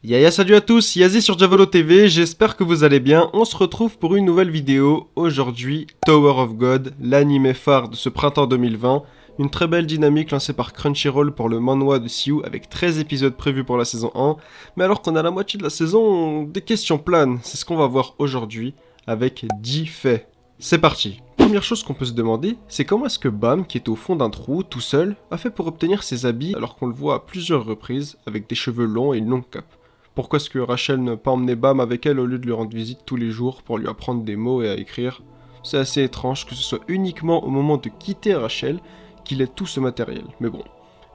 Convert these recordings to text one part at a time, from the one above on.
Yaya, salut à tous, Yazi sur Javolo TV, j'espère que vous allez bien. On se retrouve pour une nouvelle vidéo. Aujourd'hui, Tower of God, l'anime phare de ce printemps 2020. Une très belle dynamique lancée par Crunchyroll pour le manhwa de Siu avec 13 épisodes prévus pour la saison 1. Mais alors qu'on a la moitié de la saison, des questions planent. C'est ce qu'on va voir aujourd'hui avec 10 faits. C'est parti. Première chose qu'on peut se demander, c'est comment est-ce que Bam, qui est au fond d'un trou, tout seul, a fait pour obtenir ses habits alors qu'on le voit à plusieurs reprises avec des cheveux longs et une longue cape. Pourquoi est-ce que Rachel n'a pas emmené Bam avec elle au lieu de lui rendre visite tous les jours pour lui apprendre des mots et à écrire? C'est assez étrange que ce soit uniquement au moment de quitter Rachel qu'il ait tout ce matériel. Mais bon,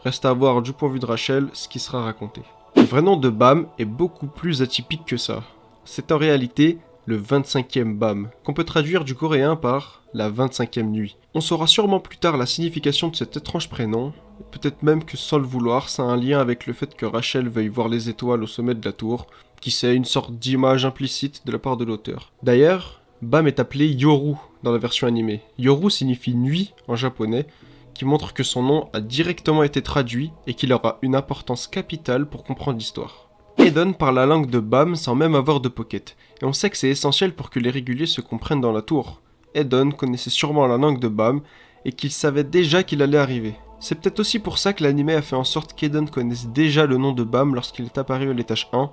reste à voir du point de vue de Rachel ce qui sera raconté. Le vrai nom de Bam est beaucoup plus atypique que ça. C'est en réalité le 25e Bam, qu'on peut traduire du coréen par la 25e nuit. On saura sûrement plus tard la signification de cet étrange prénom, peut-être même que sans le vouloir, ça a un lien avec le fait que Rachel veuille voir les étoiles au sommet de la tour, qui c'est une sorte d'image implicite de la part de l'auteur. D'ailleurs, Bam est appelé Yoru dans la version animée. Yoru signifie nuit en japonais, qui montre que son nom a directement été traduit et qu'il aura une importance capitale pour comprendre l'histoire. Edon parle la langue de Bam sans même avoir de pocket, et on sait que c'est essentiel pour que les réguliers se comprennent dans la tour. Edon connaissait sûrement la langue de Bam, et qu'il savait déjà qu'il allait arriver. C'est peut-être aussi pour ça que l'anime a fait en sorte qu'Edon connaisse déjà le nom de Bam lorsqu'il est apparu à l'étage 1,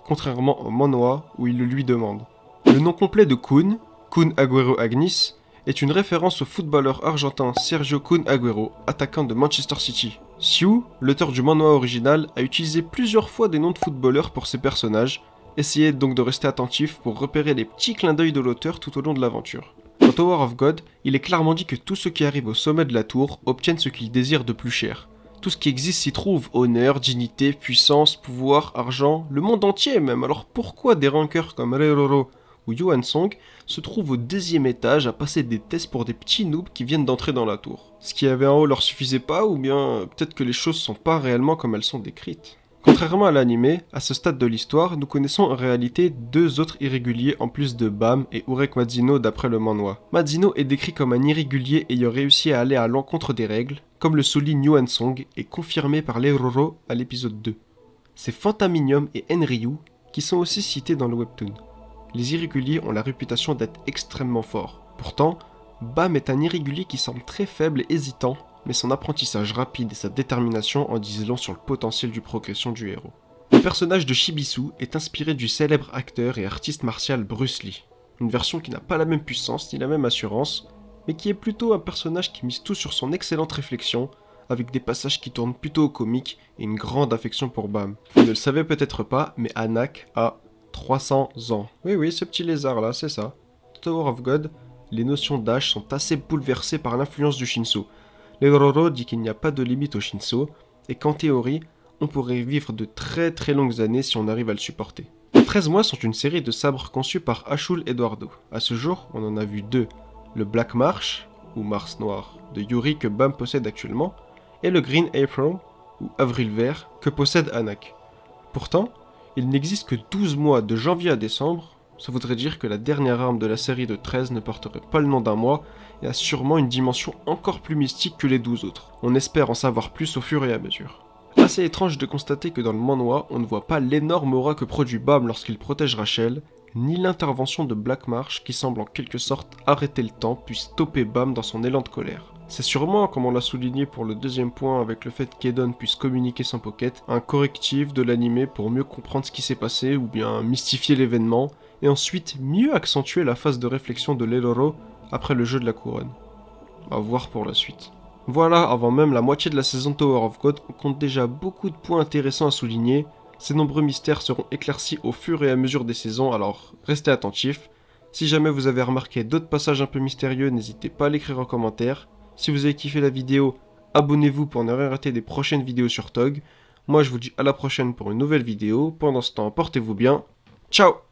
contrairement au manhwa où il le lui demande. Le nom complet de Kun, Kun Agüero Agnis, est une référence au footballeur argentin Sergio Kun Agüero, attaquant de Manchester City. Siu, l'auteur du manhwa original, a utilisé plusieurs fois des noms de footballeurs pour ses personnages. Essayez donc de rester attentif pour repérer les petits clins d'œil de l'auteur tout au long de l'aventure. Dans Tower of God, il est clairement dit que tous ceux qui arrivent au sommet de la tour obtiennent ce qu'ils désirent de plus cher. Tout ce qui existe s'y trouve, honneur, dignité, puissance, pouvoir, argent, le monde entier même. Alors pourquoi des rankeurs comme Reroro ou Yuan Song se trouvent au 2e étage à passer des tests pour des petits noobs qui viennent d'entrer dans la tour? Ce qu'il y avait en haut leur suffisait pas, ou bien peut-être que les choses sont pas réellement comme elles sont décrites. Contrairement à l'anime, à ce stade de l'histoire, nous connaissons en réalité 2 autres irréguliers en plus de Bam et Urek Madzino d'après le manhwa. Madzino est décrit comme un irrégulier ayant réussi à aller à l'encontre des règles, comme le souligne Yuan Song et confirmé par Reroro à l'épisode 2. C'est Fantaminium et Enryu qui sont aussi cités dans le webtoon. Les irréguliers ont la réputation d'être extrêmement forts. Pourtant, Bam est un irrégulier qui semble très faible et hésitant, mais son apprentissage rapide et sa détermination en disent long sur le potentiel de progression du héros. Le personnage de Shibisu est inspiré du célèbre acteur et artiste martial Bruce Lee, une version qui n'a pas la même puissance ni la même assurance, mais qui est plutôt un personnage qui mise tout sur son excellente réflexion, avec des passages qui tournent plutôt au comique et une grande affection pour Bam. Vous ne le savez peut-être pas, mais Anak a 300 ans. Oui, ce petit lézard là, c'est ça. Tower of God, les notions d'âge sont assez bouleversées par l'influence du Shinso. Reroro dit qu'il n'y a pas de limite au Shinso, et qu'en théorie, on pourrait vivre de très très longues années si on arrive à le supporter. Les 13 mois sont une série de sabres conçus par Ashul Eduardo. À ce jour, on en a vu 2. Le Black Marsh, ou Mars Noir, de Yuri que Bam possède actuellement, et le Green April, ou Avril Vert, que possède Anak. Pourtant, il n'existe que 12 mois de janvier à décembre, ça voudrait dire que la dernière arme de la série de 13 ne porterait pas le nom d'un mois et a sûrement une dimension encore plus mystique que les 12 autres. On espère en savoir plus au fur et à mesure. Assez étrange de constater que dans le manhwa, on ne voit pas l'énorme aura que produit Bam lorsqu'il protège Rachel, ni l'intervention de Black Marsh qui semble en quelque sorte arrêter le temps puis stopper Bam dans son élan de colère. C'est sûrement, comme on l'a souligné pour le 2e point avec le fait qu'Edon puisse communiquer sans pocket, un correctif de l'anime pour mieux comprendre ce qui s'est passé ou bien mystifier l'événement, et ensuite mieux accentuer la phase de réflexion de Reroro après le jeu de la couronne. À voir pour la suite. Voilà, avant même la moitié de la saison de Tower of God, on compte déjà beaucoup de points intéressants à souligner. Ces nombreux mystères seront éclaircis au fur et à mesure des saisons, alors restez attentifs. Si jamais vous avez remarqué d'autres passages un peu mystérieux, n'hésitez pas à l'écrire en commentaire. Si vous avez kiffé la vidéo, abonnez-vous pour ne rien rater des prochaines vidéos sur TOG. Moi je vous dis à la prochaine pour une nouvelle vidéo. Pendant ce temps, portez-vous bien. Ciao!